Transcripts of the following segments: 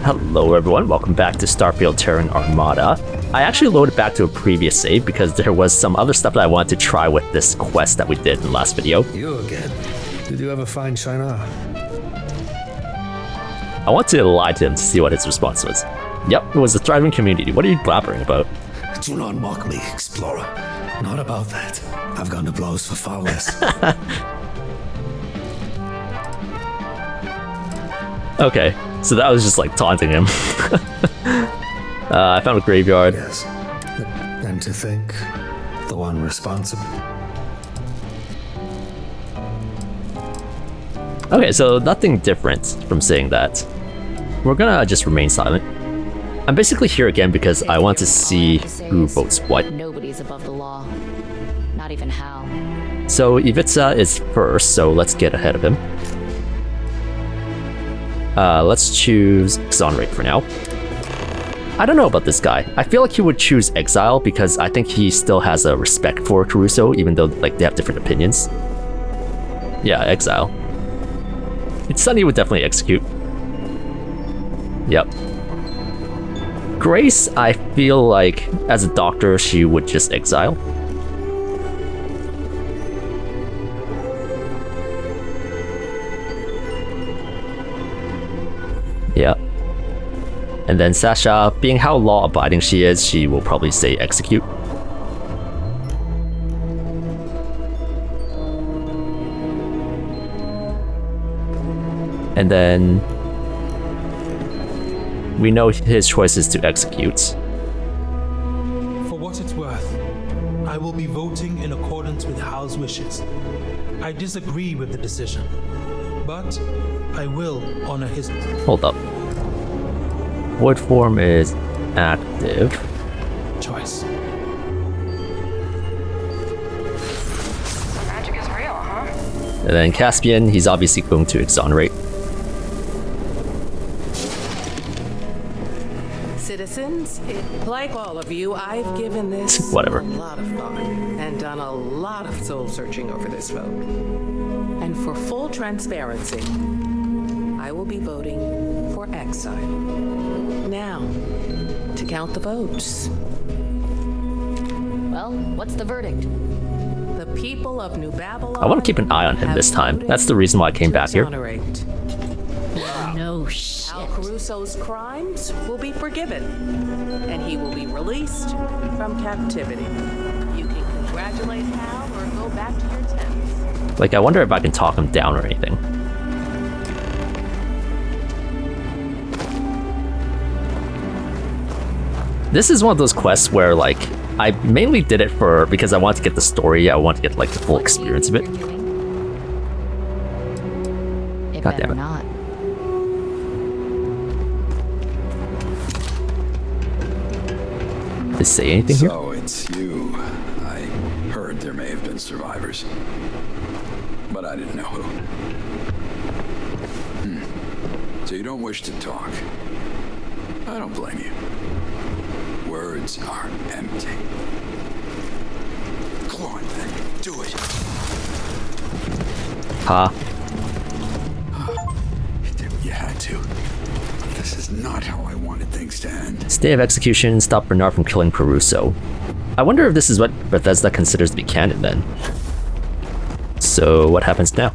Hello everyone, welcome back to Starfield Terran Armada. I actually loaded back to a previous save because there was some other stuff that I wanted to try with this quest that we did in the last video. You again. Did you ever find Shinar? I want to lie to him to see what his response was. Yep, it was a thriving community. What are you blabbering about? Do not mock me, explorer. Not about that. I've gone to blows for far less. Okay, so that was just like taunting him. I found a graveyard. Yes. And to think, the one responsible. Okay, so nothing different from saying that. We're gonna just remain silent. I'm basically here again because I want to see who votes what. Nobody's above the law. Not even Hal. So Ivica is first, so let's get ahead of him. Let's choose Exonerate for now. I don't know about this guy. I feel like he would choose Exile because I think he still has a respect for Caruso, even though like they have different opinions. Yeah, Exile. Sunny would definitely execute. Yep. Grace, I feel like as a doctor, she would just exile. Yeah. And then Sasha, being how law-abiding she is, she will probably say execute. And then we know his choice is to execute. For what it's worth, I will be voting in accordance with Hal's wishes. I disagree with the decision, but I will honor his... Hold up. Void form is active. choice. Magic is real, huh? And then Caspian, he's obviously going to exonerate. Citizens, like all of you, I've given this Whatever. a lot of thought and done a lot of soul searching over this vote. And for full transparency, I will be voting for exile. Now, to count the votes. Well, what's the verdict? The people of New Babylon. I want to keep an eye on him this time. That's the reason why I came back here. Exonerate. No shit. Al Caruso's crimes will be forgiven, and he will be released from captivity. You can congratulate Hal or go back to your tents. Like, I wonder if I can talk him down or anything. This is one of those quests where, like, I mainly did it because I wanted to get the story. I wanted to get, like, the full experience of it. God damn it. Not. Did it say anything here? So it's you. I heard there may have been survivors, but I didn't know who. So you don't wish to talk. I don't blame you. Words are empty. Go on then, do it. Ha. You had to. This is not how I wanted things to end. Stay of execution, stop Bernard from killing Caruso. I wonder if this is what Bethesda considers to be canon then. So what happens now?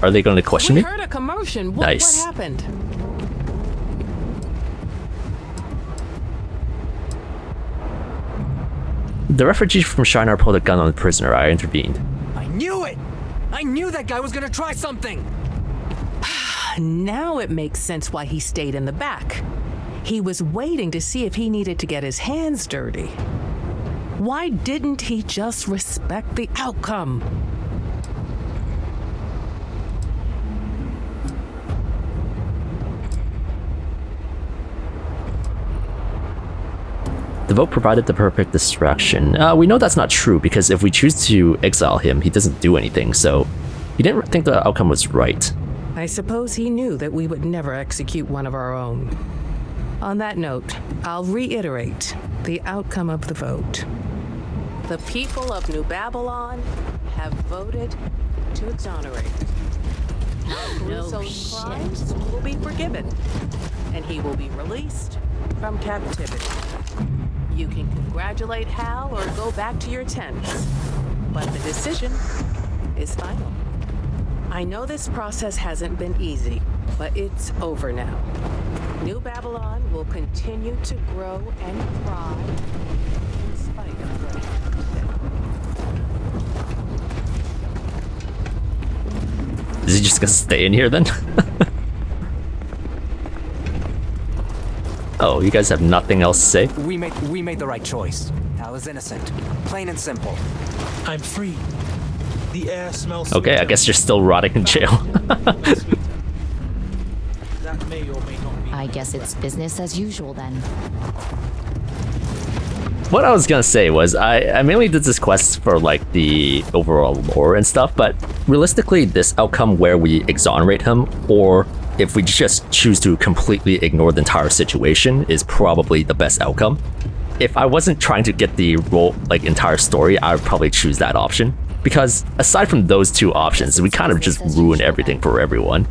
Are they going to question We me? heard a commotion. Nice. What happened? The refugee from Shinar pulled a gun on the prisoner. I intervened. I knew it! I knew that guy was gonna try something! Now it makes sense why he stayed in the back. He was waiting to see if he needed to get his hands dirty. Why didn't he just respect the outcome? The vote provided the perfect distraction. We know that's not true because if we choose to exile him, he doesn't do anything, so he didn't think the outcome was right. I suppose he knew that we would never execute one of our own. On that note, I'll reiterate the outcome of the vote. The people of New Babylon have voted to exonerate. Caruso's crimes will be forgiven, and he will be released from captivity. You can congratulate Hal or go back to your tents, but the decision is final. I know this process hasn't been easy, but it's over now. New Babylon will continue to grow and thrive in spite of what happened today. Is he just gonna stay in here then? Oh, you guys have nothing else to say? We made the right choice. Hal is innocent. Plain and simple. I'm free. The air smells Okay, I guess you're still rotting in jail. That may or may not be. I guess it's business as usual then. What I was gonna say was I mainly did this quest for like the overall lore and stuff, but realistically this outcome where we exonerate him, or if we just choose to completely ignore the entire situation, is probably the best outcome. If I wasn't trying to get the entire story, I would probably choose that option. Because aside from those two options, we kind of just ruin everything for everyone.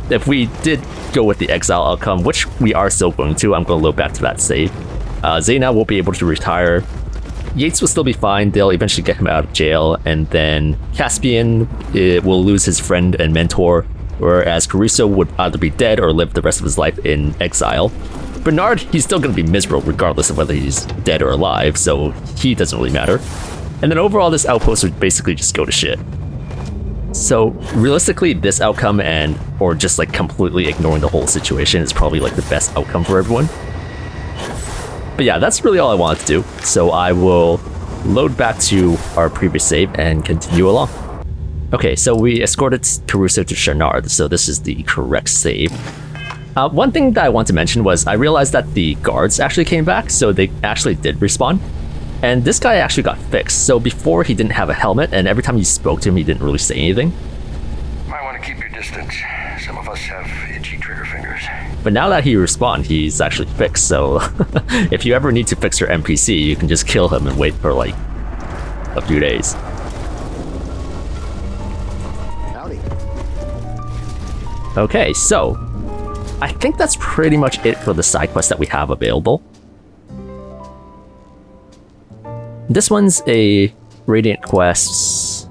If we did go with the exile outcome, which we are still going to, I'm going to load back to that save. Zaina will be able to retire. Yates will still be fine. They'll eventually get him out of jail. And then Caspian will lose his friend and mentor, whereas Caruso would either be dead or live the rest of his life in exile. Bernard, he's still going to be miserable regardless of whether he's dead or alive, so he doesn't really matter. And then overall, this outpost would basically just go to shit. So realistically, this outcome or just like completely ignoring the whole situation is probably like the best outcome for everyone. But yeah, that's really all I wanted to do. So I will load back to our previous save and continue along. Okay, so we escorted Caruso to Shanard, so this is the correct save. One thing that I want to mention was I realized that the guards actually came back, so they actually did respawn. And this guy actually got fixed, so before he didn't have a helmet, and every time you spoke to him, he didn't really say anything. Might want to keep your distance. Some of us have itchy trigger fingers. But now that he respawned, he's actually fixed, so if you ever need to fix your NPC, you can just kill him and wait for like a few days. Howdy. Okay, so I think that's pretty much it for the side quests that we have available. This one's a Radiant quest.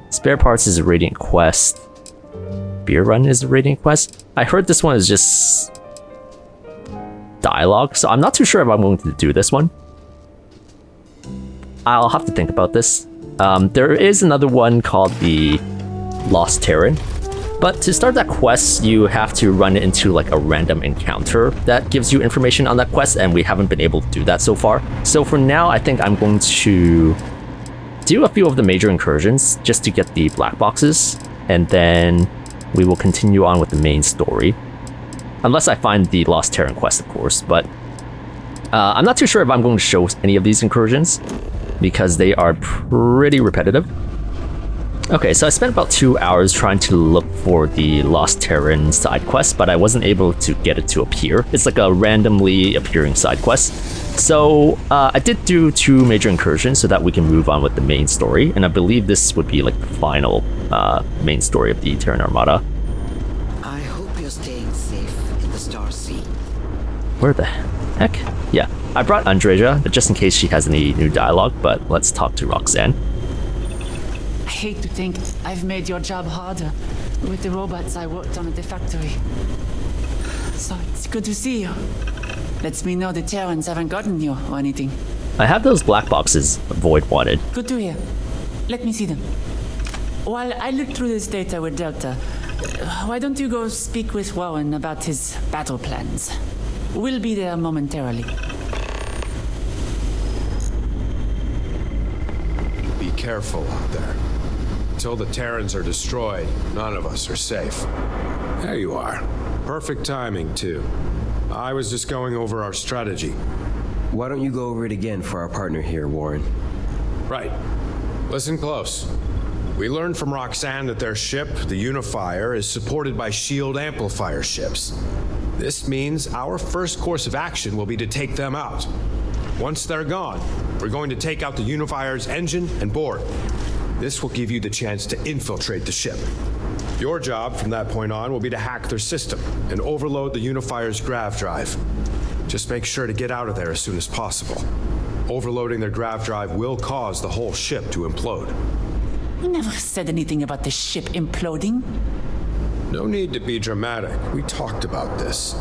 Spare Parts is a Radiant quest. Beer Run is a Radiant quest. I heard this one is just dialogue, so I'm not too sure if I'm going to do this one. I'll have to think about this. There is another one called the Lost Terran. But to start that quest, you have to run into like a random encounter that gives you information on that quest, and we haven't been able to do that so far. So for now, I think I'm going to do a few of the major incursions just to get the black boxes, and then we will continue on with the main story. Unless I find the Lost Terran quest, of course, but I'm not too sure if I'm going to show any of these incursions because they are pretty repetitive. Okay, so I spent about 2 hours trying to look for the Lost Terran side quest, but I wasn't able to get it to appear. It's like a randomly appearing side quest. So I did do 2 major incursions so that we can move on with the main story, and I believe this would be like the final main story of the Terran Armada. I hope you're staying safe in the Star Sea. Where the heck? Yeah, I brought Andreja just in case she has any new dialogue, but let's talk to Roxanne. I hate to think I've made your job harder with the robots I worked on at the factory. So it's good to see you. Lets me know the Terrans haven't gotten you or anything. I have those black boxes Void wanted. Good to hear. Let me see them. While I look through this data with Delta, why don't you go speak with Rowan about his battle plans? We'll be there momentarily. Be careful out there. Until the Terrans are destroyed, none of us are safe. There you are. Perfect timing, too. I was just going over our strategy. Why don't you go over it again for our partner here, Warren? Right. Listen close. We learned from Roxanne that their ship, the Unifier, is supported by shield amplifier ships. This means our first course of action will be to take them out. Once they're gone, we're going to take out the Unifier's engine and board. This will give you the chance to infiltrate the ship. Your job from that point on will be to hack their system and overload the Unifier's grav drive. Just make sure to get out of there as soon as possible. Overloading their grav drive will cause the whole ship to implode. We never said anything about the ship imploding. No need to be dramatic. We talked about this.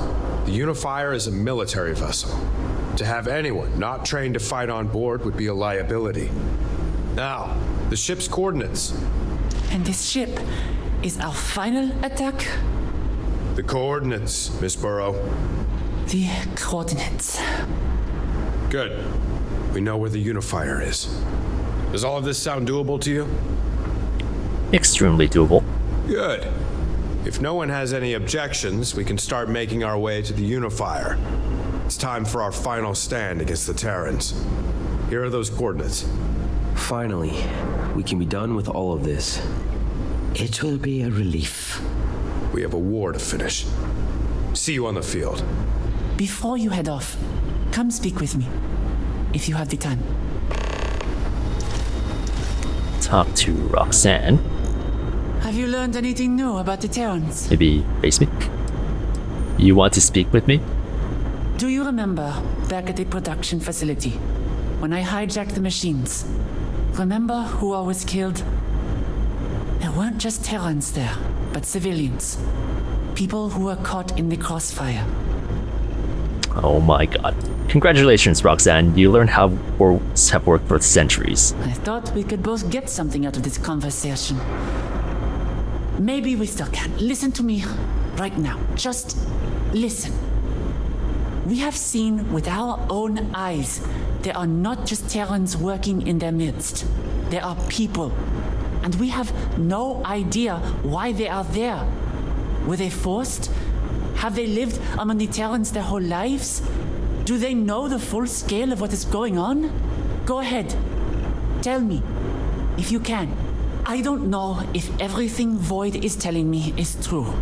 The Unifier is a military vessel. To have anyone not trained to fight on board would be a liability. Now, the ship's coordinates. And this ship is our final attack? The coordinates, Miss Burrow. The coordinates. Good. We know where the Unifier is. Does all of this sound doable to you? Extremely doable. Good. If no one has any objections, we can start making our way to the Unifier. It's time for our final stand against the Terrans. Here are those coordinates. Finally, we can be done with all of this. It will be a relief. We have a war to finish. See you on the field. Before you head off, come speak with me, if you have the time. Talk to Roxanne. Have you learned anything new about the Terrans? Maybe face me? You want to speak with me? Do you remember back at the production facility when I hijacked the machines? Remember who all was killed? There weren't just Terrans there, but civilians. People who were caught in the crossfire. Oh my god. Congratulations, Roxanne. You learned how wars have worked for centuries. I thought we could both get something out of this conversation. Maybe we still can. Listen to me right now. Just listen. We have seen with our own eyes there are not just Terrans working in their midst. There are people. And we have no idea why they are there. Were they forced? Have they lived among the Terrans their whole lives? Do they know the full scale of what is going on? Go ahead. Tell me, if you can. I don't know if everything Void is telling me is true.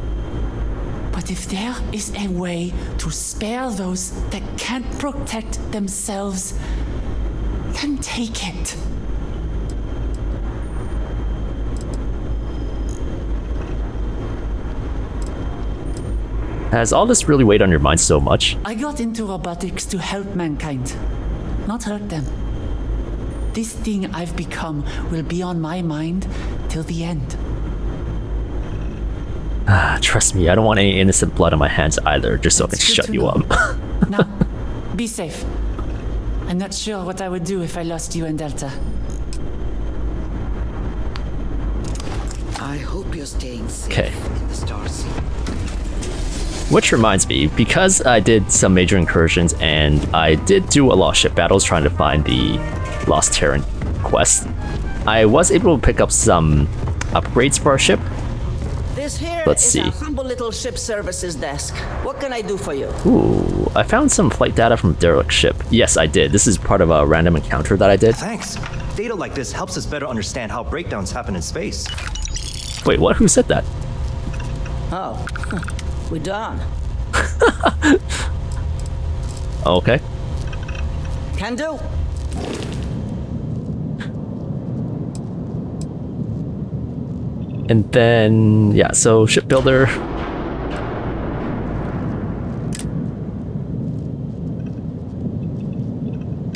But if there is a way to spare those that can't protect themselves, then take it. Has all this really weighed on your mind so much? I got into robotics to help mankind, not hurt them. This thing I've become will be on my mind till the end. Trust me, I don't want any innocent blood on my hands either, just so I can shut you up. Now, be safe. I'm not sure what I would do if I lost you and Delta. I hope you're staying safe Okay. in the Starsea. Which reminds me, because I did some major incursions and I did do a lot of ship battles trying to find the Lost Terran quest, I was able to pick up some upgrades for our ship. This here Let's is see. a humble little ship services desk. What can I do for you? Ooh, I found some flight data from derelict ship. Yes, I did. This is part of a random encounter that I did. Thanks. Data like this helps us better understand how breakdowns happen in space. Wait, what? Who said that? Oh, we're done. Okay. Can do. And then, yeah, so shipbuilder.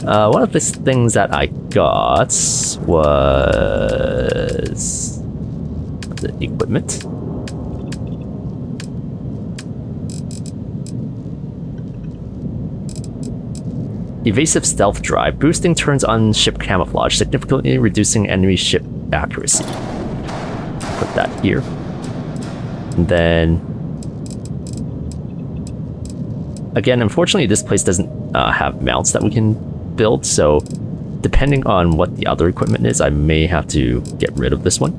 One of the things that I got was the equipment. Evasive stealth drive, boosting turns on ship camouflage, significantly reducing enemy ship accuracy. Put that here. And then again, unfortunately this place doesn't have mounts that we can build, so depending on what the other equipment is, I may have to get rid of this one.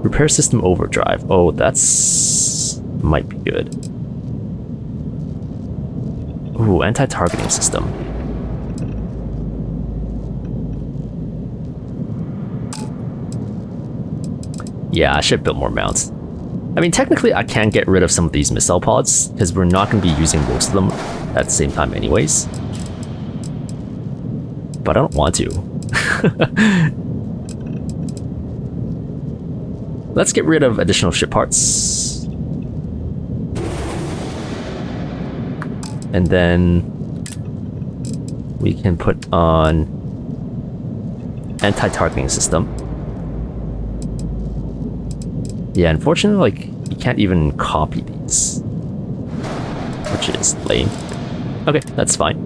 Repair system overdrive. Oh, that's might be good. Ooh, anti-targeting system. Yeah, I should build more mounts. I mean, technically I can get rid of some of these missile pods, because we're not going to be using most of them at the same time anyways. But I don't want to. Let's get rid of additional ship parts. And then we can put on anti-targeting system. Yeah, unfortunately, like, you can't even copy these, which is lame. Okay, that's fine.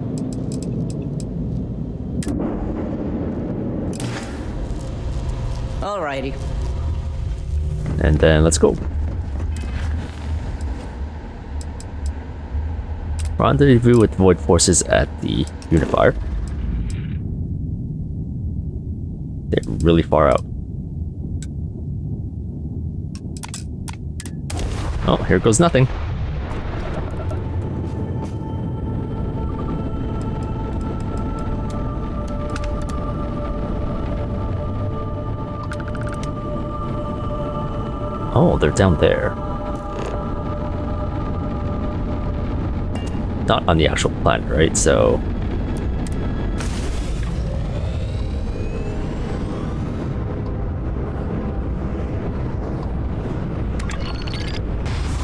Alrighty. And then let's go. Rendezvous with Void Forces at the Unifier. They're really far out. Oh, here goes nothing. Oh, they're down there. Not on the actual planet, right? So...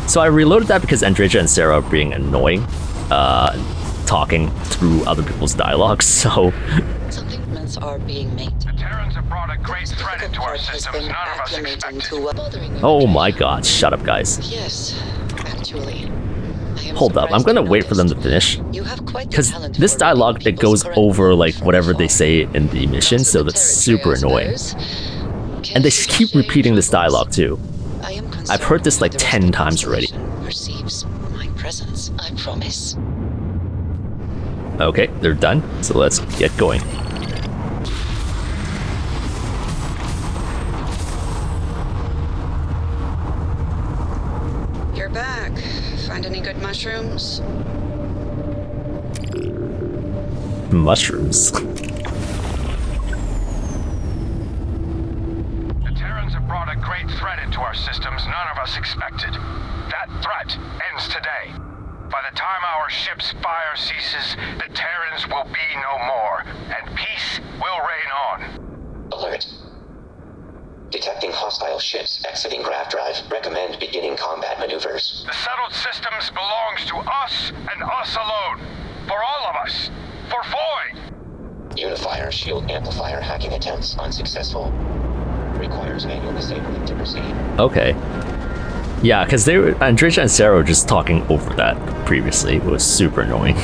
So I reloaded that because Andreja and Sarah are being annoying, talking through other people's dialogue, so... Some improvements are being made. The Terrans have brought a great threat into our systems none of us expected. Oh my god, shut up, guys. Yes, actually. Hold up, I'm gonna wait for them to finish. Because this dialogue, it goes over like whatever they say in the mission, so that's super annoying. And they keep repeating this dialogue too. I've heard this like 10 times already. Perceives my presence, I promise. Okay, they're done, so let's get going. You're back. Find any good mushrooms? Mushrooms. Brought a great threat into our systems none of us expected. That threat ends today. By the time our ship's fire ceases, the Terrans will be no more, and peace will reign on. Alert. Detecting hostile ships exiting grav drive. Recommend beginning combat maneuvers. The settled systems belongs to us and us alone. For all of us. For Void. Unifier shield amplifier hacking attempts unsuccessful. Requires manual disabling to proceed. Okay. Yeah, because they were Andreja and Sarah were just talking over that previously. It was super annoying.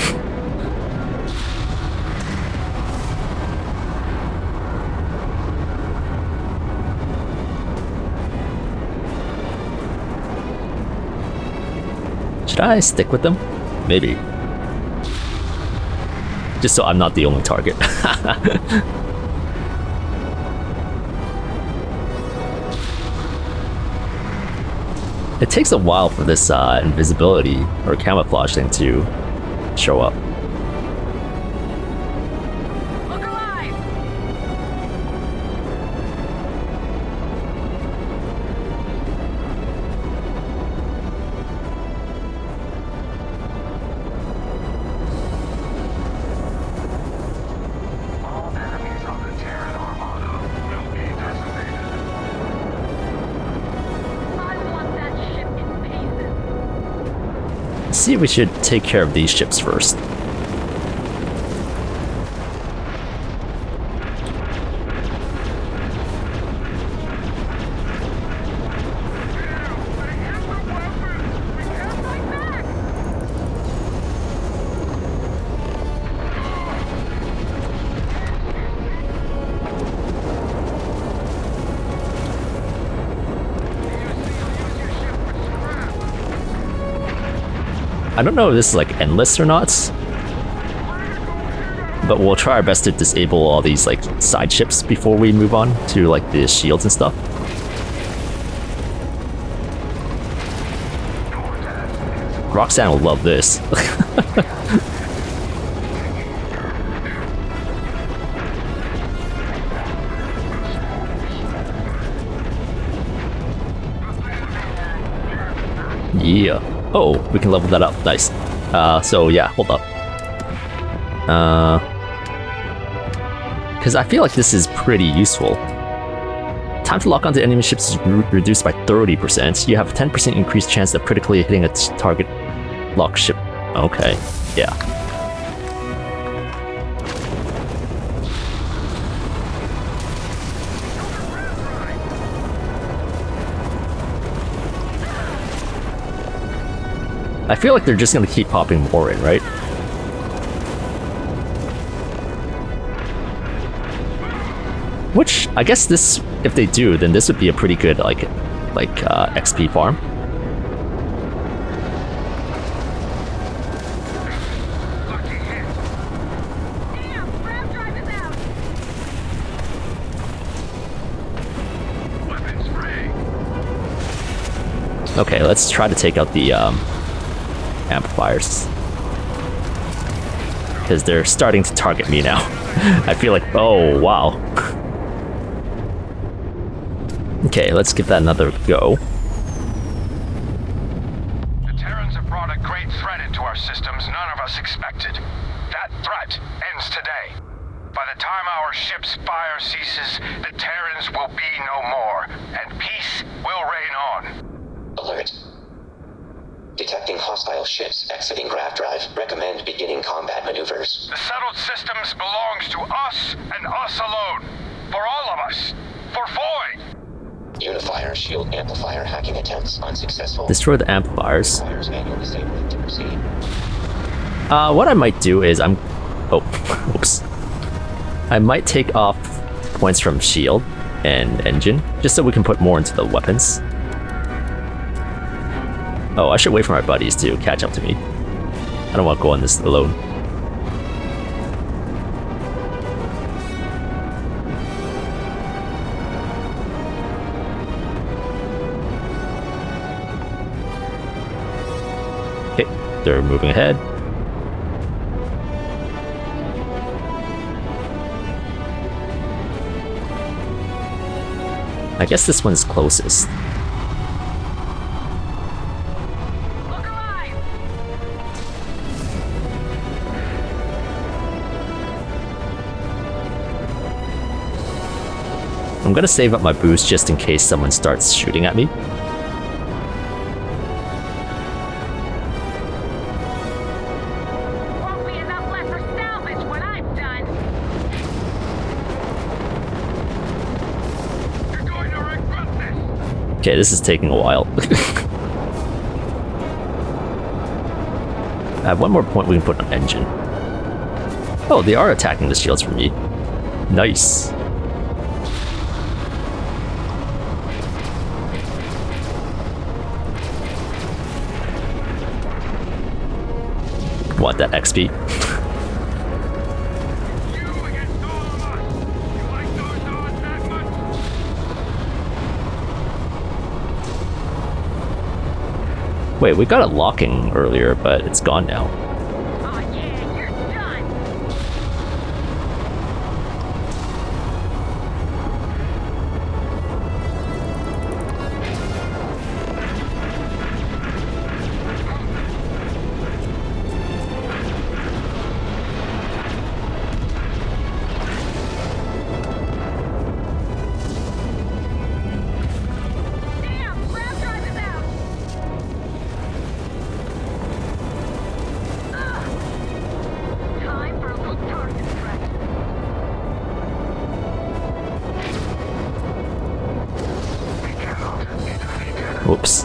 Should I stick with them? Maybe. Just so I'm not the only target. It takes a while for this invisibility or camouflage thing to show up. Look alive! All enemies of the Terran Armada will be decimated. See, we should take care of these ships first. I don't know if this is like endless or not, but we'll try our best to disable all these like side ships before we move on to like the shields and stuff. Roxanne will love this. Yeah. Oh, we can level that up. Nice. So yeah, hold up. because I feel like this is pretty useful. Time to lock onto enemy ships is reduced by 30%. You have a 10% increased chance of critically hitting a target lock ship. Okay, yeah. I feel like they're just gonna keep popping more in, right? Which, I guess this, if they do, then this would be a pretty good, like XP farm. Okay, let's try to take out the amplifiers. Because they're starting to target me now. I feel like, oh, wow. Okay, let's give that another go. The Terrans have brought a great threat into our systems none of us expected. That threat ends today. By the time our ship's fire ceases, the Terrans will be no more, and peace will reign on. Alert. Detecting hostile ships exiting grav drive. Recommend beginning combat maneuvers. The settled systems belongs to us and us alone. For all of us. For Void. Unifier shield amplifier hacking attempts unsuccessful. Destroy the amplifiers. Manual disabling to proceed. What I might do is oh, oops. I might take off points from shield and engine, just so we can put more into the weapons. Oh, I should wait for my buddies to catch up to me. I don't want to go on this alone. Okay, they're moving ahead. I guess this one's closest. I'm gonna save up my boost just in case someone starts shooting at me. Won't be enough left for salvage when I'm done. You're going to regret this. Okay, this is taking a while. I have one more point we can put on engine. Oh, they are attacking the shields for me. Nice. Want that XP? Wait, we got it locking earlier, but it's gone now. Whoops.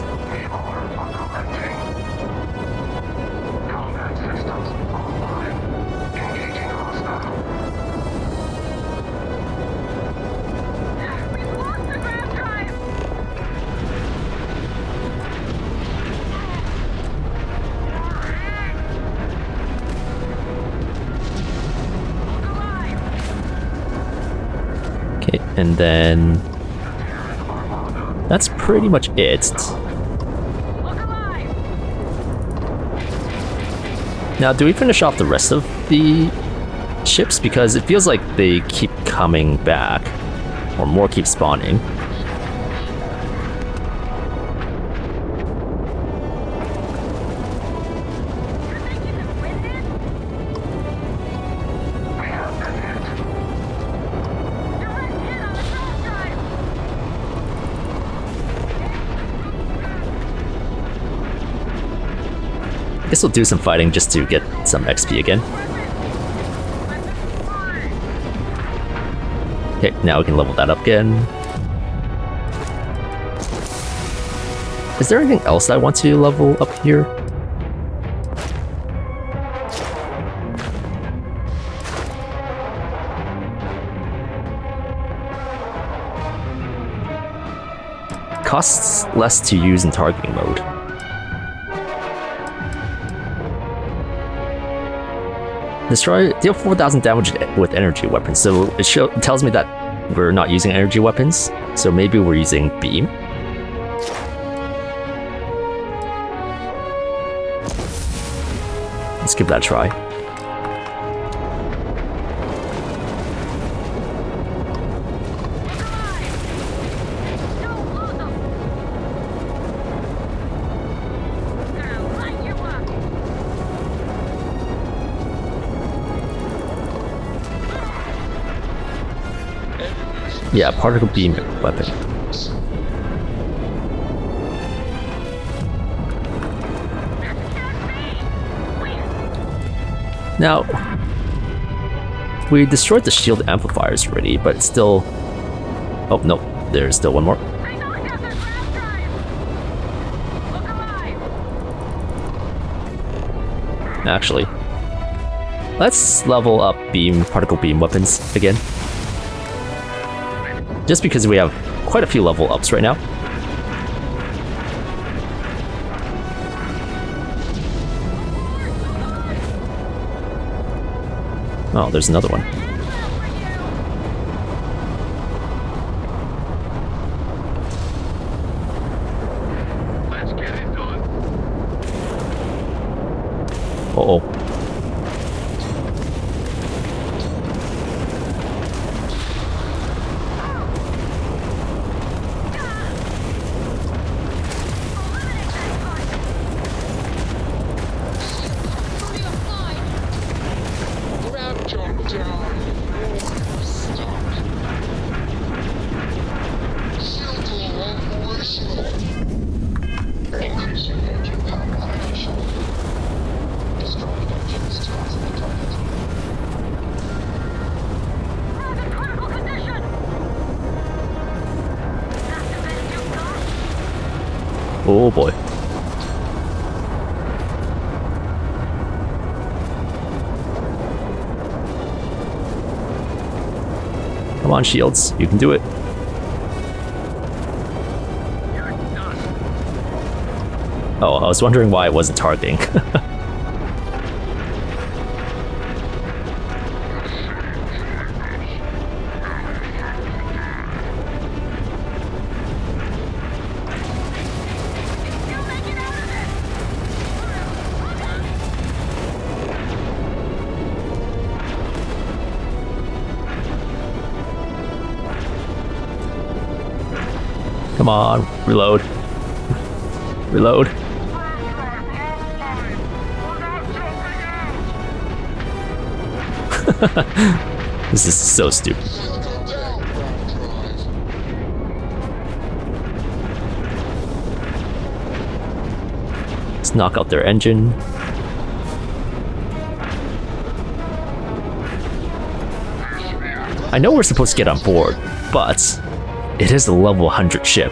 Okay, and then that's pretty much it. Now, do we finish off the rest of the ships? Because it feels like they keep coming back, or more keep spawning. Guess we'll do some fighting just to get some XP again. Okay, now we can level that up again. Is there anything else I want to level up here? Costs less to use in targeting mode. Deal 4,000 damage with energy weapons. So it tells me that we're not using energy weapons. So maybe we're using beam. Let's give that a try. Yeah, particle beam weapon. Now, we destroyed the shield amplifiers already, but it's still... Oh, no, there's still one more. Actually, let's level up particle beam weapons again. Just because we have quite a few level ups right now. Oh, there's another one. Let's get it done. Uh-oh. Oh boy. Come on, shields. You can do it. Oh, I was wondering why it wasn't targeting. Come on, reload. Reload. This is so stupid. Let's knock out their engine. I know we're supposed to get on board, but it is a level 100 ship.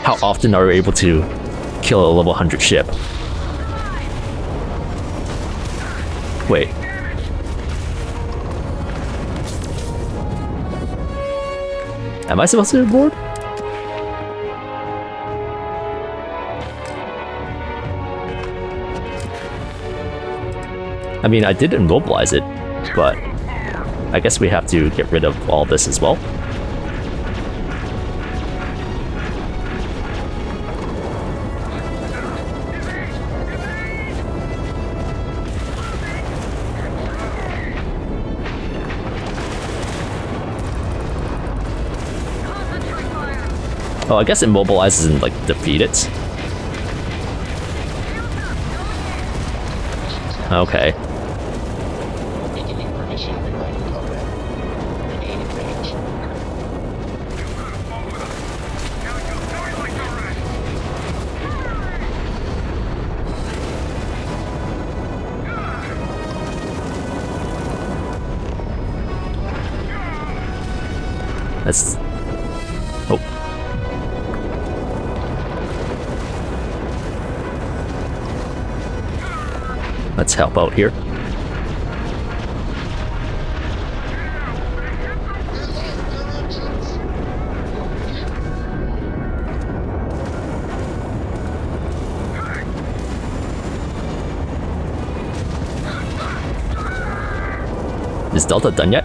How often are we able to kill a level 100 ship? Wait. Am I supposed to be board? I mean, I did immobilize it, but I guess we have to get rid of all this as well. Oh, I guess immobilize isn't like defeat it. Okay. Let's... Oh. Let's help out here. Is Delta done yet?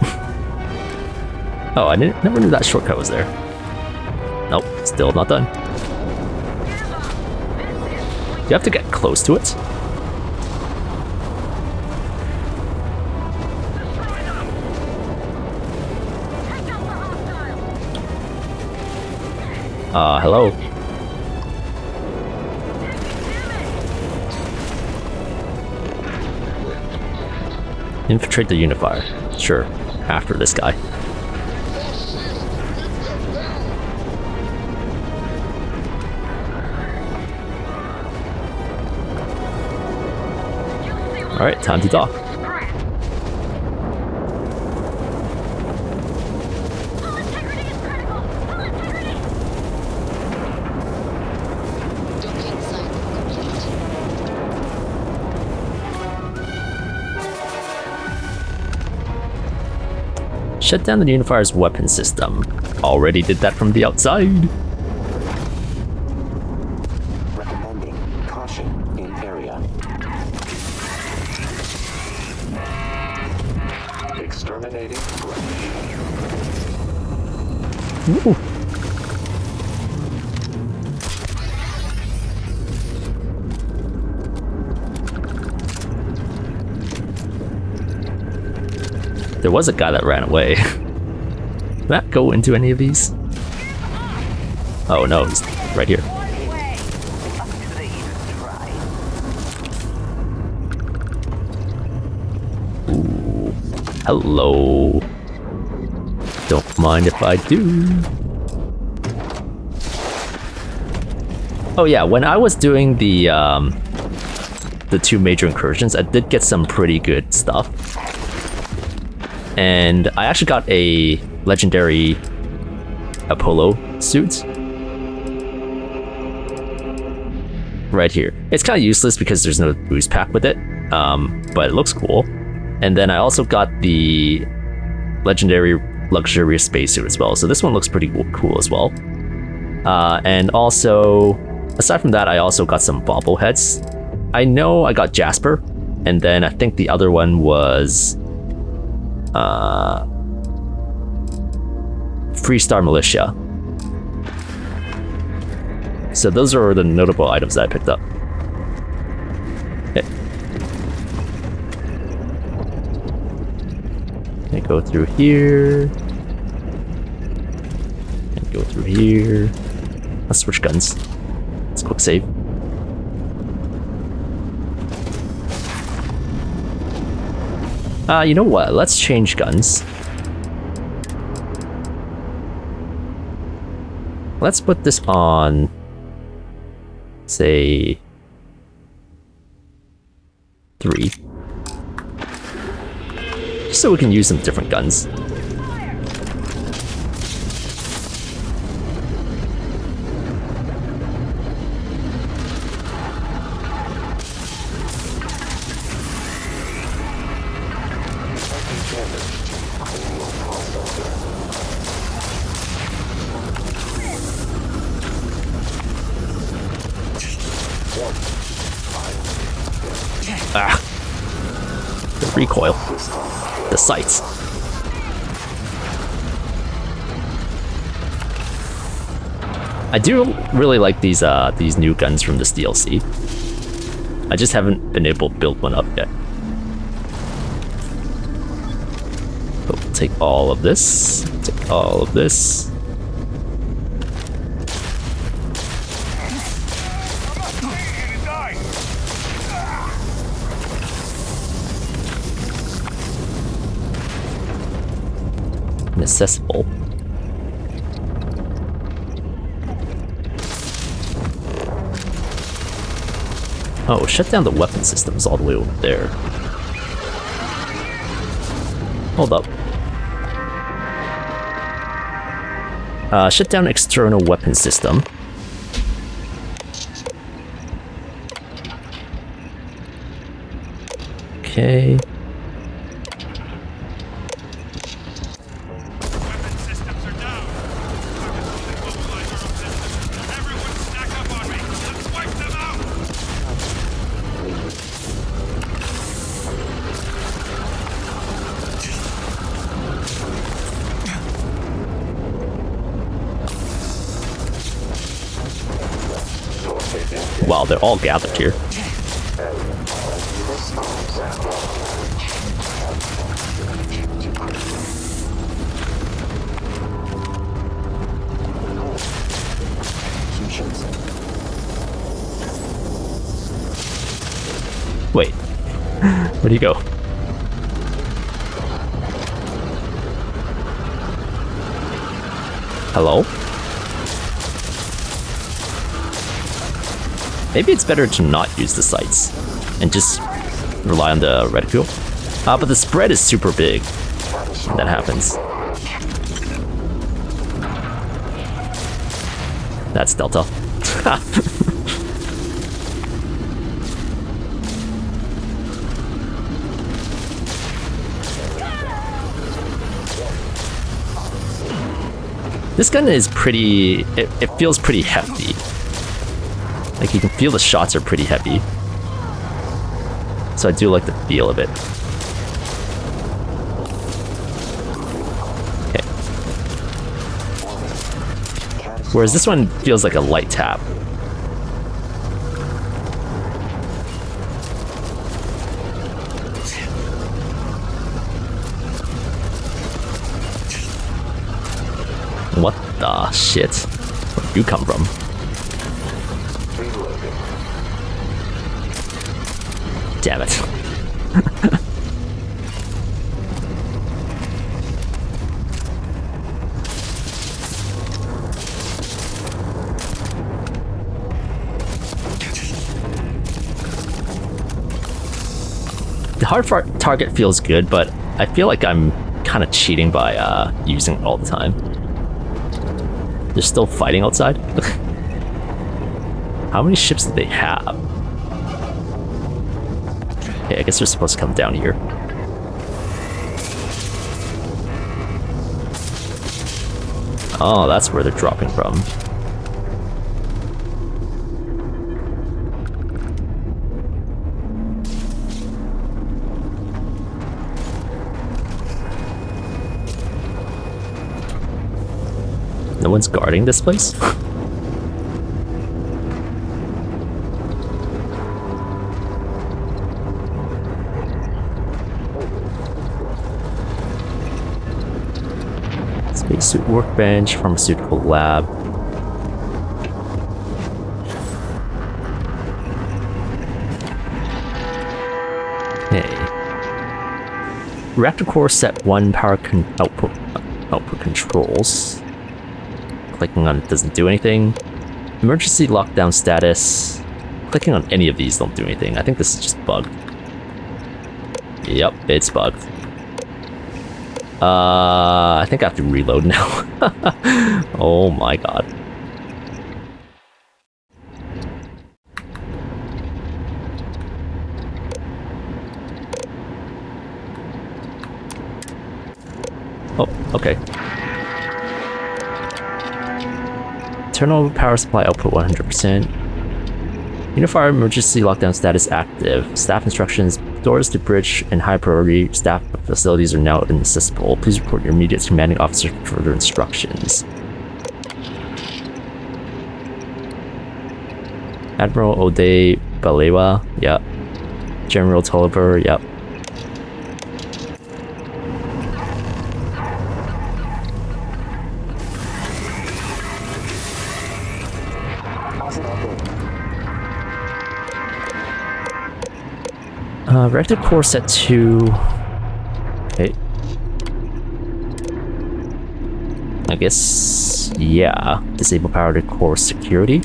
Oh, I never knew that shortcut was there. Nope, still not done. You have to get close to it. Hello. Infiltrate the Unifier. Sure, after this guy. Alright, time to dock. Shut down the Unifier's weapon system. Already did that from the outside. Recommending caution in area. Exterminating threat. Ooh. There was a guy that ran away. Did that go into any of these? Oh no, he's right here. Ooh. Hello. Don't mind if I do. Oh yeah, when I was doing the 2 major incursions, I did get some pretty good stuff. And I actually got a legendary Apollo suit. Right here. It's kind of useless because there's no boost pack with it, but it looks cool. And then I also got the legendary luxurious spacesuit as well, so this one looks pretty cool as well. And also, aside from that, I also got some bobbleheads. I know I got Jasper, and then I think the other one was Freestar Militia. So those are the notable items that I picked up. Okay. Okay, go through here. And go through here. Let's switch guns. Let's quick save. You know what? Let's change guns. Let's put this on, say, 3. Just so we can use some different guns. Ah, the recoil, the sights. I do really like these new guns from this DLC. I just haven't been able to build one up yet. But we'll take all of this. Take all of this. Accessible. Oh, shut down the weapon systems all the way over there. Hold up. Shut down external weapon system. Okay. Wow, they're all gathered here. Wait, where'd he go? Hello? Maybe it's better to not use the sights and just rely on the reticule. But the spread is super big when that happens. That's Delta. This gun is pretty... It feels pretty hefty. Like, you can feel the shots are pretty heavy. So I do like the feel of it. Okay. Whereas this one feels like a light tap. What the shit? Where'd you come from? Damn it. The hard target feels good, but I feel like I'm kind of cheating by using it all the time. They're still fighting outside? How many ships do they have? Okay, I guess they're supposed to come down here. Oh, that's where they're dropping from. No one's guarding this place? Spacesuit workbench, pharmaceutical lab. Okay. Reactor core set 1 power output controls. Clicking on it doesn't do anything. Emergency lockdown status. Clicking on any of these don't do anything. I think this is just bugged. Yep, it's bugged. I think I have to reload now. Oh my god. Oh, okay. Internal power supply output 100%. Unifier emergency lockdown status active. Staff instructions. Doors to bridge and high priority staff facilities are now inaccessible. Please report your immediate commanding officer for further instructions. Admiral Ode Balewa, yep. General Tolliver, yep. Reactor core set to... Okay. I guess... yeah. Disable power to core security.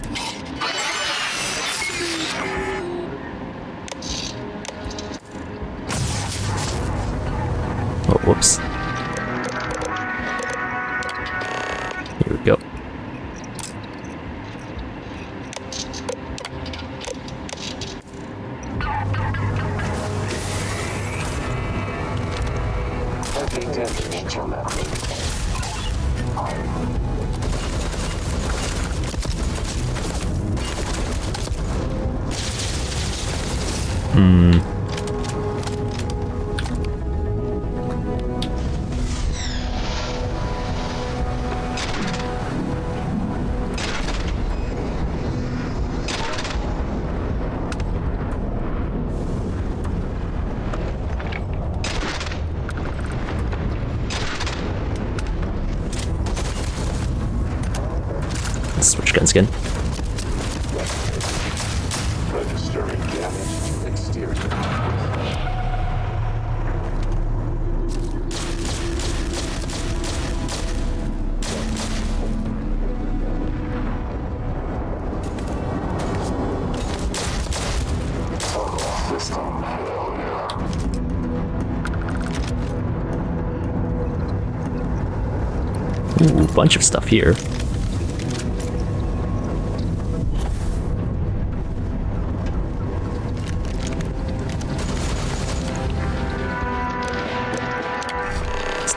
Oh, whoops. Here we go. Switch guns again. Registering damage exterior. System failure. Ooh, bunch of stuff here.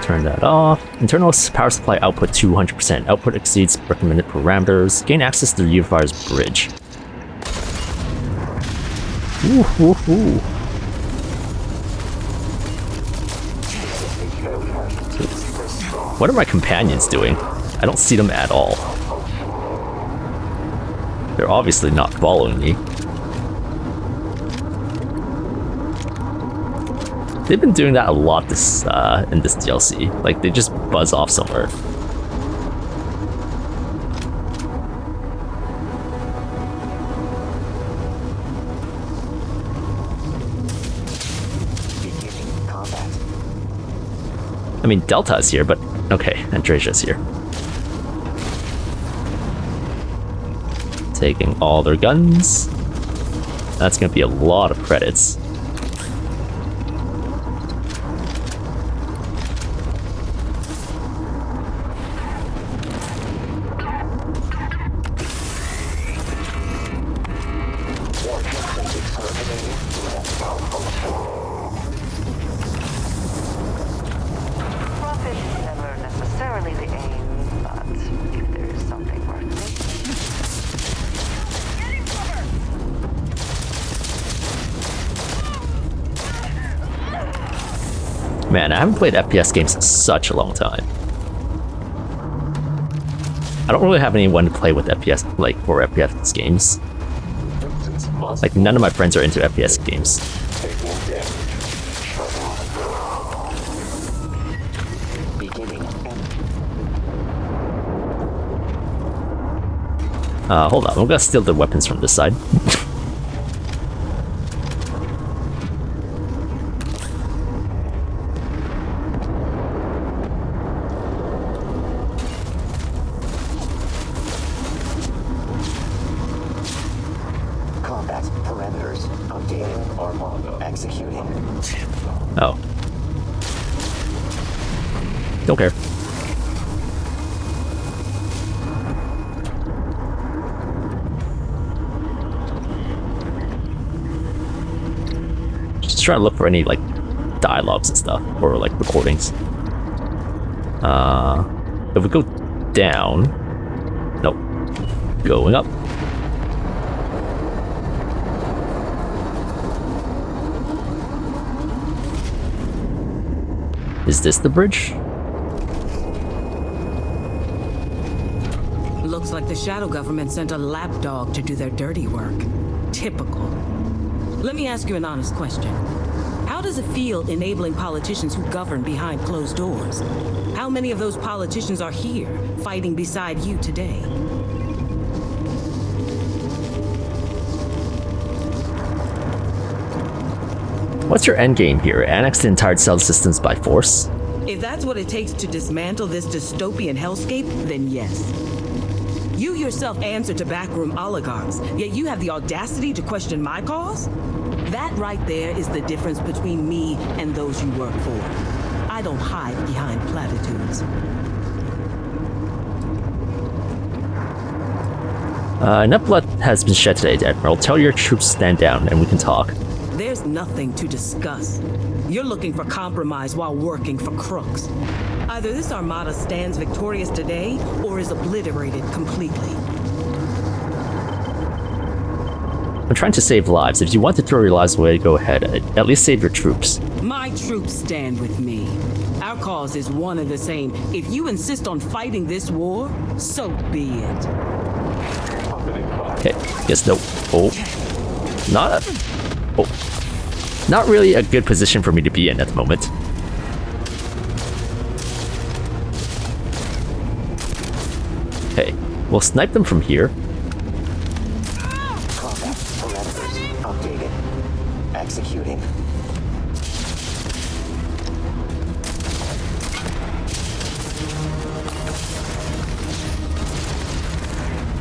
Turn that off. Internal power supply output 200%. Output exceeds recommended parameters. Gain access to the Unifier's bridge. Ooh, ooh, ooh. What are my companions doing? I don't see them at all. They're obviously not following me. They've been doing that a lot this in this DLC. Like, they just buzz off somewhere. I mean, Delta is here, but okay, Andresia's here. Taking all their guns. That's gonna be a lot of credits. Man, I haven't played FPS games in such a long time. I don't really have anyone to play with FPS, like, for FPS games. Like, none of my friends are into FPS games. Hold on, I'm gonna steal the weapons from this side. Oh. Don't care. Just trying to look for any, like, dialogues and stuff, or, like, recordings. If we go down... Nope. Going up. Is this the bridge? Looks like the Shadow Government sent a lapdog to do their dirty work. Typical. Let me ask you an honest question. How does it feel enabling politicians who govern behind closed doors? How many of those politicians are here, fighting beside you today? What's your endgame here? Annex the entire cell systems by force? If that's what it takes to dismantle this dystopian hellscape, then yes. You yourself answer to backroom oligarchs, yet you have the audacity to question my cause? That right there is the difference between me and those you work for. I don't hide behind platitudes. Enough blood has been shed today, Admiral. Tell your troops to stand down and we can talk. There's nothing to discuss. You're looking for compromise while working for crooks. Either this armada stands victorious today or is obliterated completely. I'm trying to save lives. If you want to throw your lives away, go ahead. At least save your troops. My troops stand with me. Our cause is one and the same. If you insist on fighting this war, so be it. Okay, yes, no. Oh. Not really a good position for me to be in at the moment. Okay, we'll snipe them from here. Combat parameters updated. Executing.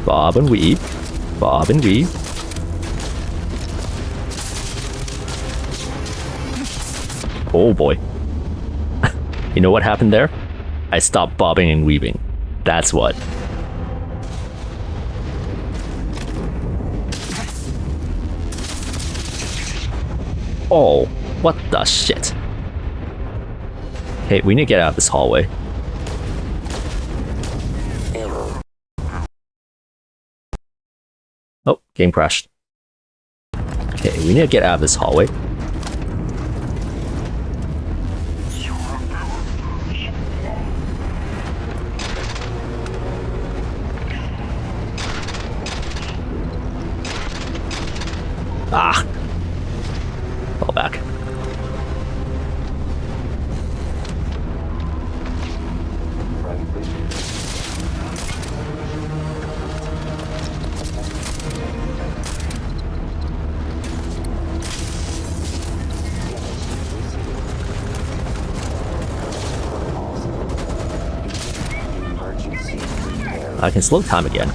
Bob and weave. Bob and weave. Oh boy. You know what happened there? I stopped bobbing and weaving. That's what. Oh, what the shit? Okay, we need to get out of this hallway. Oh, game crashed. Okay, we need to get out of this hallway. Ah! Fall back. I can slow time again.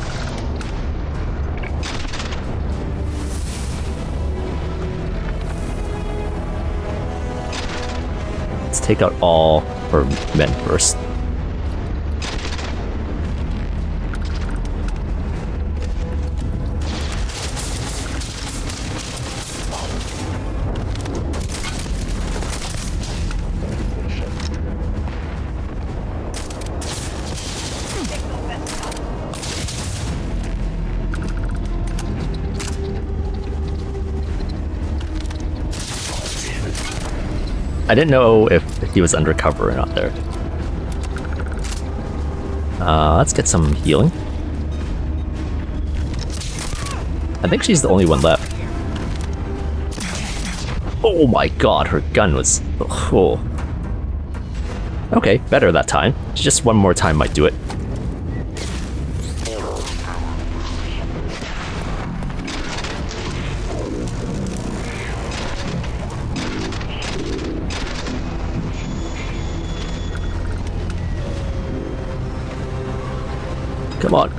Let's take out all our men first. I didn't know if he was undercover or not there. Let's get some healing. I think she's the only one left. Oh my god, her gun was... Oh. Okay, better that time. Just one more time might do it. Come on.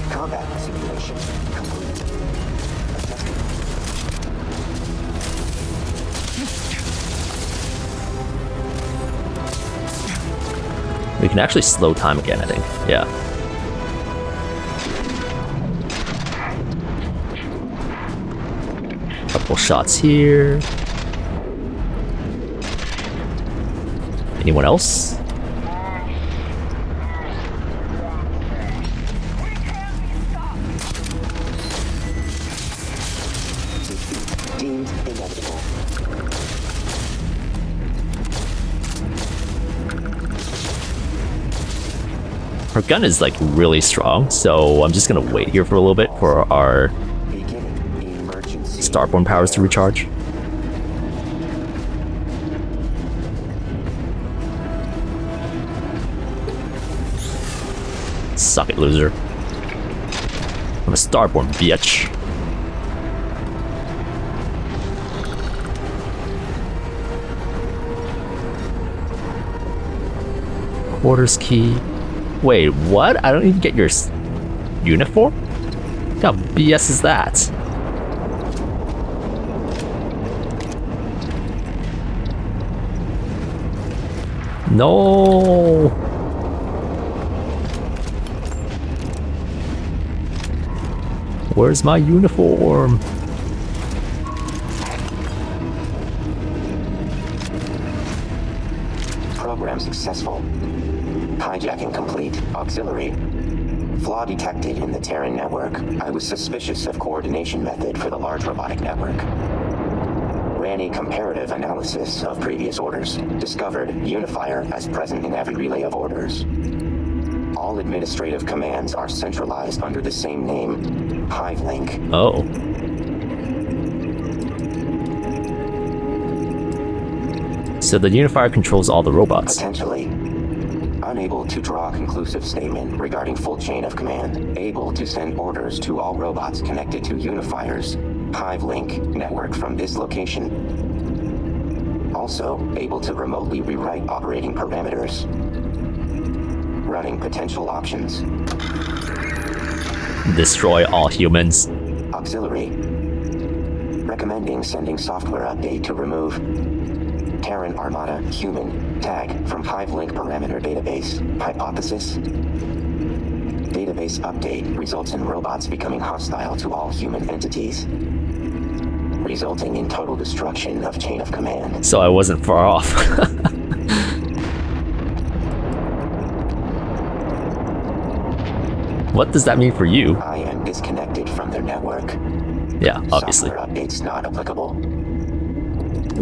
Combat simulation complete. We can actually slow time again, I think. Yeah. Couple shots here. Anyone else? Deemed inevitable. Her gun is like really strong, so I'm just gonna wait here for a little bit for our Starborn powers to recharge. Suck it, loser. I'm a Starborn, bitch. Quarters key. Wait, what? I don't even get your uniform? What kind of BS is that? No. Where's my uniform? Program successful. Hijacking complete. Auxiliary. Flaw detected in the Terran network. I was suspicious of coordination method for the large robotic network. Ran a comparative analysis of previous orders. Discovered Unifier as present in every relay of orders. All administrative commands are centralized under the same name, HiveLink. Oh. So the Unifier controls all the robots. Potentially. Unable to draw a conclusive statement regarding full chain of command. Able to send orders to all robots connected to Unifier's HiveLink network from this location. Also, able to remotely rewrite operating parameters. Running potential options. Destroy all humans. Auxiliary. Recommending sending software update to remove Terran Armada human tag from HiveLink parameter database. Hypothesis. Database update results in robots becoming hostile to all human entities, resulting in total destruction of chain of command. So I wasn't far off. What does that mean for you? I am disconnected from their network. Yeah, obviously. Software updates not applicable.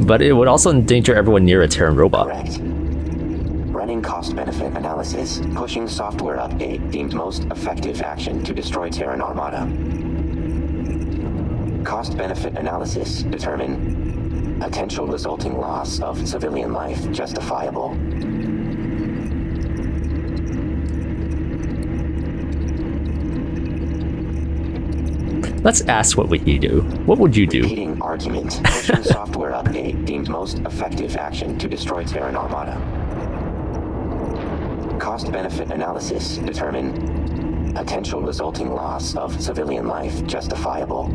But it would also endanger everyone near a Terran robot. Correct. Running cost-benefit analysis. Pushing software update deemed most effective action to destroy Terran Armada. Cost-benefit analysis. Determine potential resulting loss of civilian life justifiable. Let's ask what would you do? What would you do? Repeating argument. Pushing software update deemed most effective action to destroy Terran Armada. Cost-benefit analysis. Determine potential resulting loss of civilian life justifiable.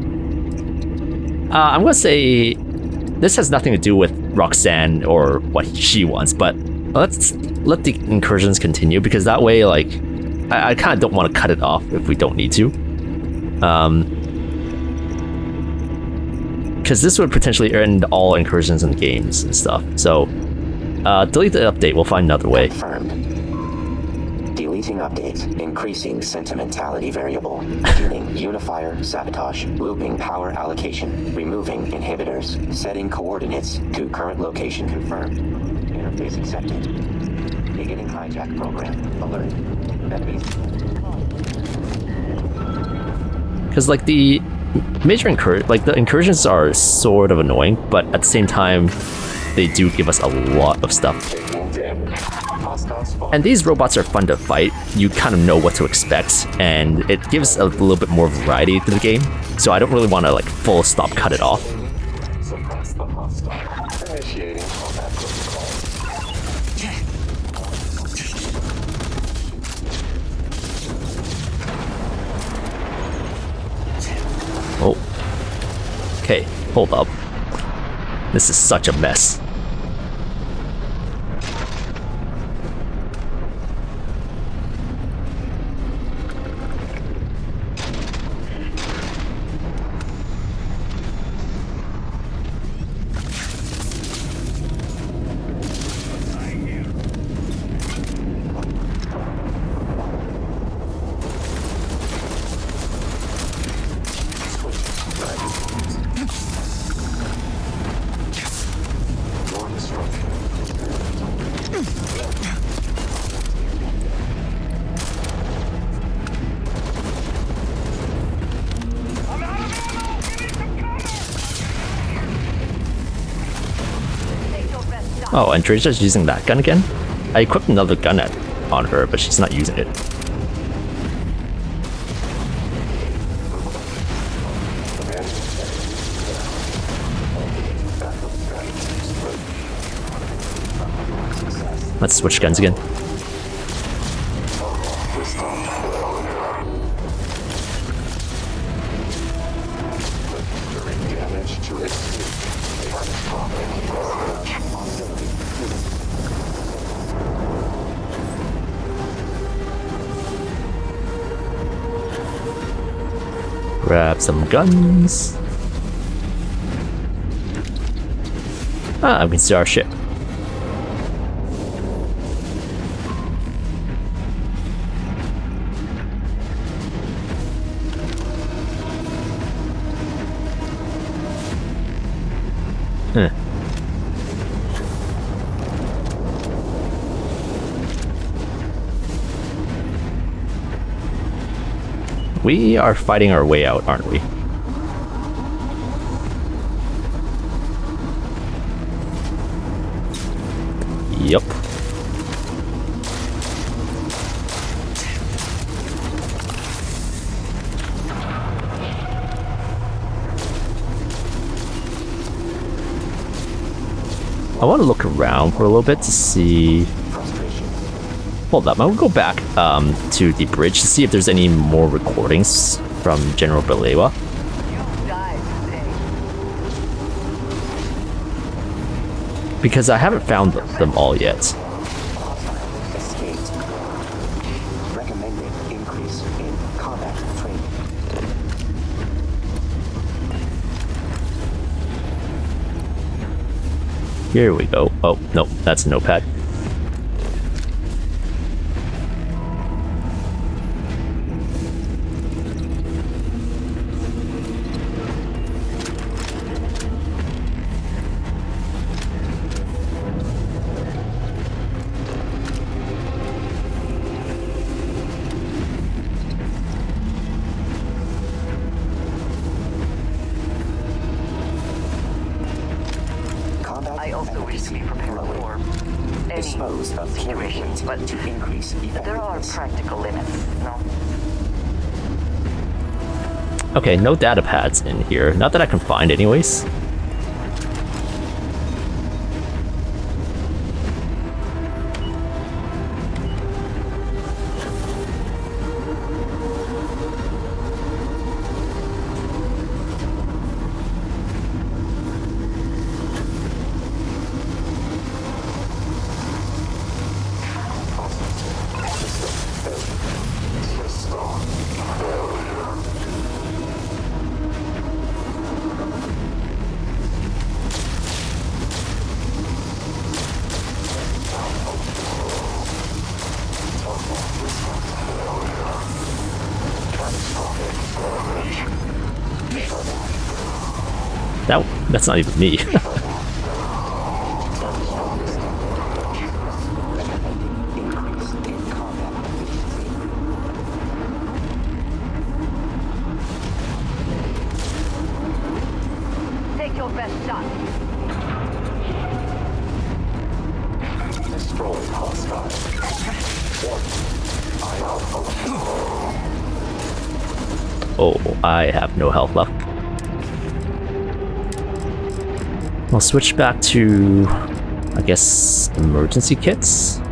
I'm gonna say this has nothing to do with Roxanne or what she wants, but let's let the incursions continue, because that way, like, I kind of don't want to cut it off if we don't need to. Because this would potentially end all incursions in games and stuff. So, delete the update. We'll find another way. Confirmed. Deleting updates. Increasing sentimentality variable. Tuning Unifier sabotage. Looping power allocation. Removing inhibitors. Setting coordinates to current location confirmed. Interface accepted. Beginning hijack program. Alert. Because like the major the incursions are sort of annoying, but at the same time, they do give us a lot of stuff. And these robots are fun to fight. You kind of know what to expect, and it gives a little bit more variety to the game. So I don't really want to like full stop cut it off. Suppress the hostile. Initiating combat protocol. Oh. Okay, hold up. This is such a mess. Oh, and Tracy's using that gun again? I equipped another gun on her, but she's not using it. Let's switch guns again. Grab some guns. Ah, we can see our ship. we are fighting our way out, aren't we? Yep. I want to look around for a little bit to see... Hold up, I will go back to the bridge to see if there's any more recordings from General Balewa. Because I haven't found them all yet. Here we go. Oh, no, that's a notepad. Okay, no data pads in here. Not that I can find anyways. That's not even me. Take your best shot. Destroy hostile. Oh, I have no health left. I'll switch back to, I guess, emergency kits.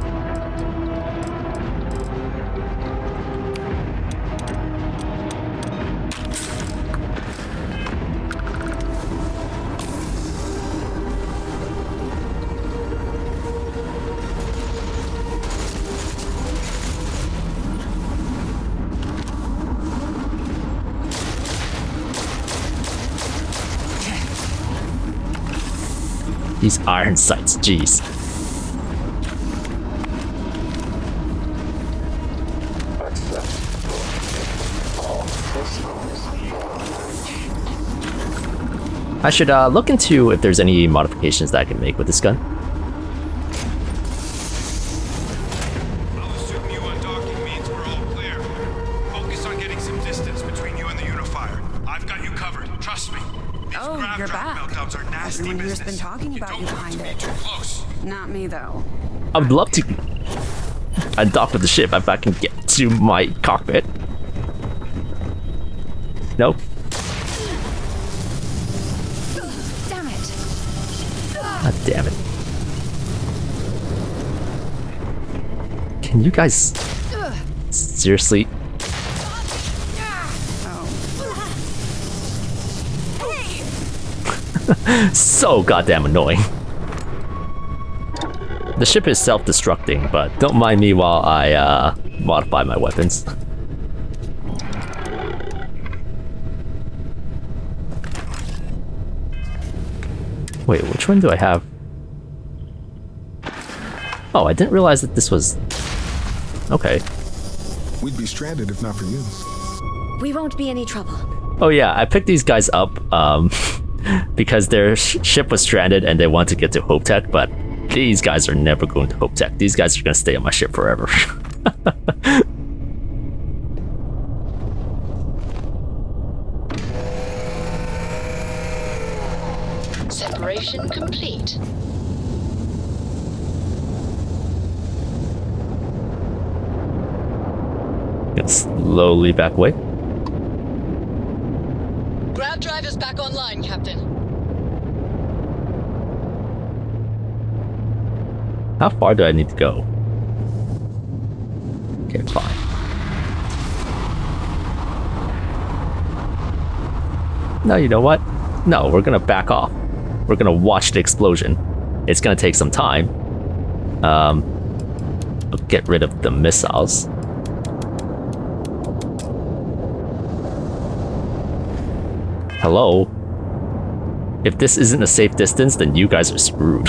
These iron sights, jeez. I should look into if there's any modifications that I can make with this gun. I'll assume you undocking means we're all clear. Focus on getting some distance between you and the Unifier. I've got you covered, trust me. Oh, you're back. Meltdowns are nasty Everyone here's business. been talking about you behind it. Not me, though. I would love to undock with the ship if I can get to my cockpit. Nope. Damn it. God damn it. Can you guys seriously? So goddamn annoying. The ship is self-destructing, but don't mind me while I modify my weapons. Wait, which one do I have? Oh, I didn't realize that this was... Okay. We'd be stranded if not for you. We won't be any trouble. Oh yeah, I picked these guys up because their ship was stranded and they wanted to get to Hope Tech, but these guys are never going to Hope Tech. These guys are going to stay on my ship forever. Calibration complete. Get slowly back away. Grav drive is back online, Captain. How far do I need to go? Okay, fine. No, you know what? No, we're gonna back off. We're gonna watch the explosion. It's gonna take some time. I'll get rid of the missiles. Hello? If this isn't a safe distance, then you guys are screwed.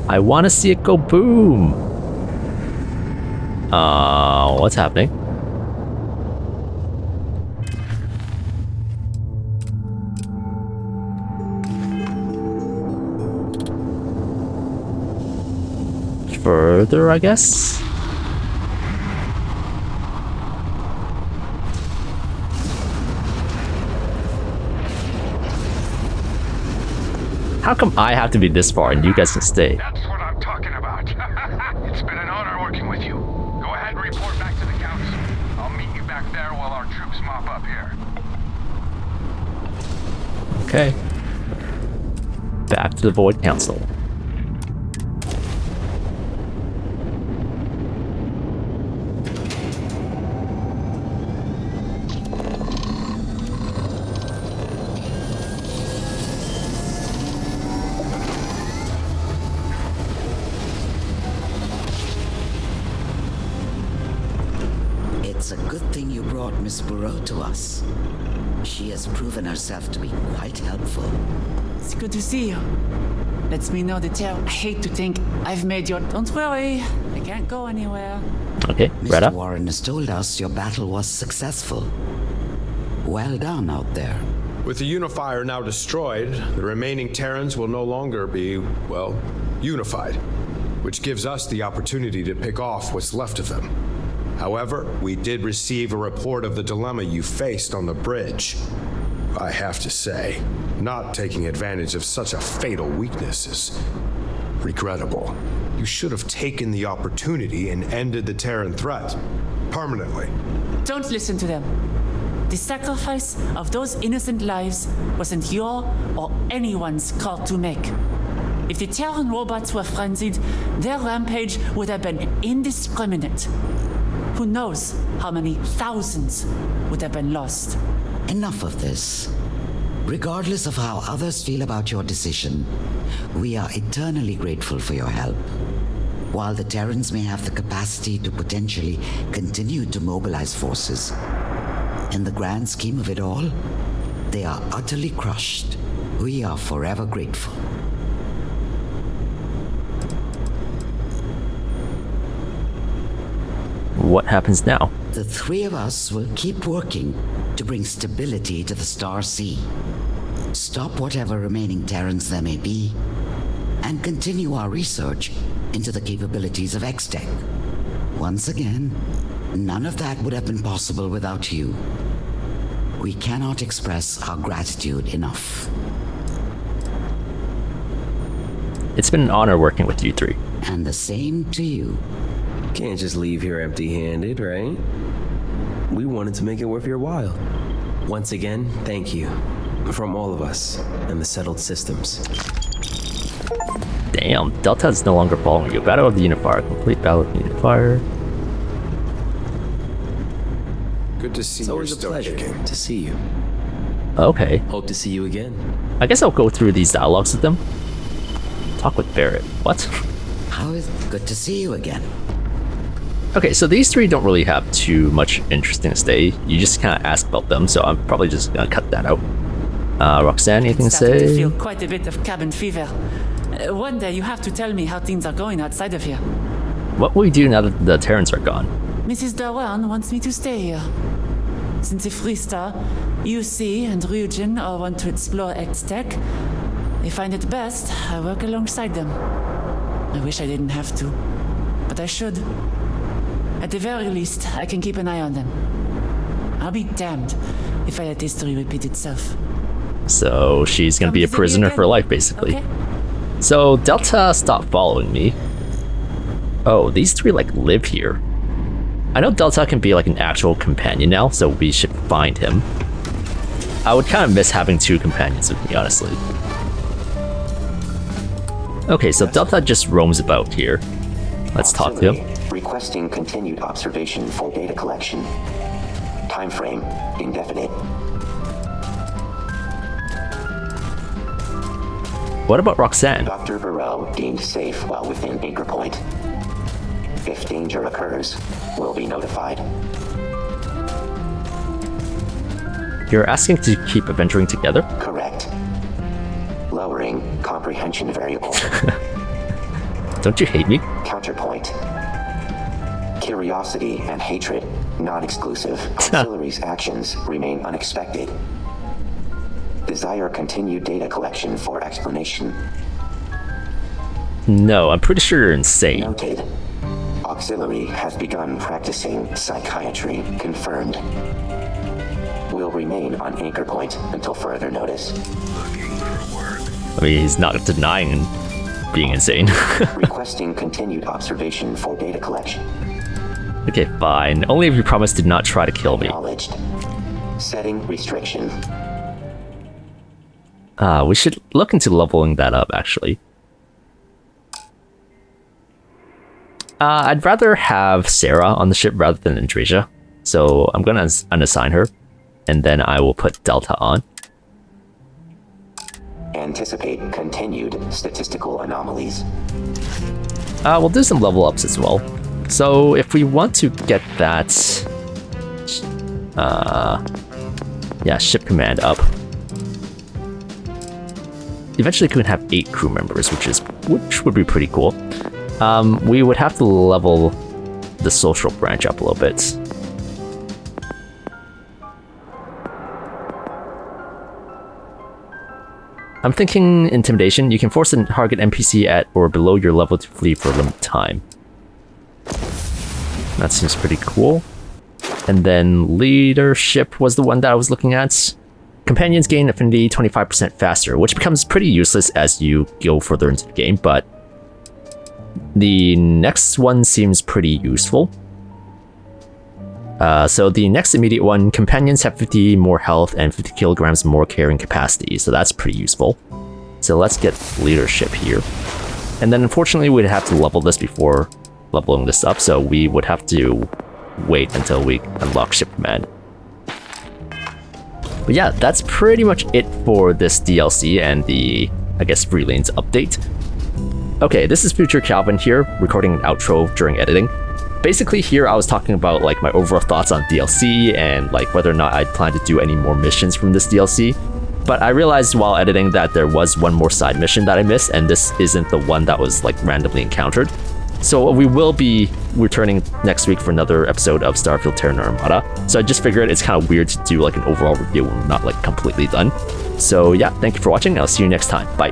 I want to see it go boom. What's happening? Further, I guess? How come I have to be this far and you guys can stay? That's what I'm talking about. It's been an honor working with you. Go ahead and report back to the council. I'll meet you back there while our troops mop up here. Okay. Back to the Void Council. It's a good thing you brought Miss Burrow to us. She has proven herself to be quite helpful. It's good to see you. Lets me know the Terran. I hate to think I've made your... Don't worry, I can't go anywhere. Okay, Mr. Warren has told us your battle was successful. Well done out there. With the Unifier now destroyed, the remaining Terrans will no longer be, well, unified, which gives us the opportunity to pick off what's left of them. However, we did receive a report of the dilemma you faced on the bridge. I have to say, not taking advantage of such a fatal weakness is regrettable. You should have taken the opportunity and ended the Terran threat permanently. Don't listen to them. The sacrifice of those innocent lives wasn't your or anyone's call to make. If the Terran robots were frenzied, their rampage would have been indiscriminate. Who knows how many thousands would have been lost? Enough of this. Regardless of how others feel about your decision, we are eternally grateful for your help. While the Terrans may have the capacity to potentially continue to mobilize forces, in the grand scheme of it all, they are utterly crushed. We are forever grateful. What happens now? The three of us will keep working to bring stability to the Star Sea, stop whatever remaining Terrans there may be, and continue our research into the capabilities of X-Tech. Once again, none of that would have been possible without you. We cannot express our gratitude enough. It's been an honor working with you three. And the same to you. Can't just leave here empty-handed, right? We wanted to make it worth your while. Once again, thank you. From all of us and the settled systems. Damn, Delta is no longer following you. Battle of the Unifier. Complete battle of the Unifier. Good to see you. It's always still a pleasure kicking. to see you. Okay. Hope to see you again. I guess I'll go through these dialogues with them. Talk with Barrett. What? How is it good to see you again? Okay, so these three don't really have too much interesting to say. You just kind of ask about them, so I'm probably just gonna cut that out. Roxanne, anything to Starting to say? feel quite a bit of cabin fever. One day you have to tell me how things are going outside of here. What will we do now that the Terrans are gone? Mrs. Dhawan wants me to stay here. Since the Freestar, UC and Ryujin all want to explore X-Tech. They find it best I work alongside them. I wish I didn't have to, but I should. At the very least, I can keep an eye on them. I'll be damned if I let history repeat itself. So she's gonna be a prisoner for life, basically. So Delta stopped following me. Oh, these three like live here. I know Delta can be like an actual companion now, so we should find him. I would kind of miss having two companions with me, honestly. Okay, so Delta just roams about here. Let's talk to him. Requesting continued observation for data collection. Time frame indefinite. What about Roxanne? Dr. Burrell deemed safe while within anchor point. If danger occurs, we'll be notified. You're asking to keep adventuring together? Correct. Lowering comprehension variable. Don't you hate me? Counterpoint. Curiosity and hatred, non-exclusive. Auxiliary's actions remain unexpected. Desire continued data collection for explanation. No, I'm pretty sure you're insane. Noted. Auxiliary has begun practicing psychiatry. Confirmed. Will remain on anchor point until further notice. I mean, he's not denying being insane. Requesting continued observation for data collection. Okay, fine. Only if you promise to not try to kill me. Acknowledged. Setting restriction. We should look into leveling that up, actually. I'd rather have Sarah on the ship rather than Andreja, so I'm gonna unassign her, and then I will put Delta on. Anticipate continued statistical anomalies. We'll do some level ups as well. So if we want to get that, yeah, ship command up, eventually we can have 8 crew members, which would be pretty cool. We would have to level the social branch up a little bit. I'm thinking intimidation. You can force a target NPC at or below your level to flee for a limited time. That seems pretty cool. And then leadership was the one that I was looking at. Companions gain affinity 25% faster, which becomes pretty useless as you go further into the game, but the next one seems pretty useful. So the next immediate one, companions have 50 more health and 50 kilograms more carrying capacity, so that's pretty useful. So let's get leadership here. And then unfortunately we'd have to level this before leveling this up, so we would have to wait until we unlock ship command. But yeah, that's pretty much it for this DLC and the, I guess, Free Lanes update. Okay, this is Future Calvin here, recording an outro during editing. Basically here I was talking about like my overall thoughts on DLC and like whether or not I plan to do any more missions from this DLC. But I realized while editing that there was one more side mission that I missed, and this isn't the one that was like randomly encountered. So we will be returning next week for another episode of Starfield Terran Armada. So I just figured it's kind of weird to do like an overall review when we're not like completely done. So yeah, thank you for watching. I'll see you next time. Bye.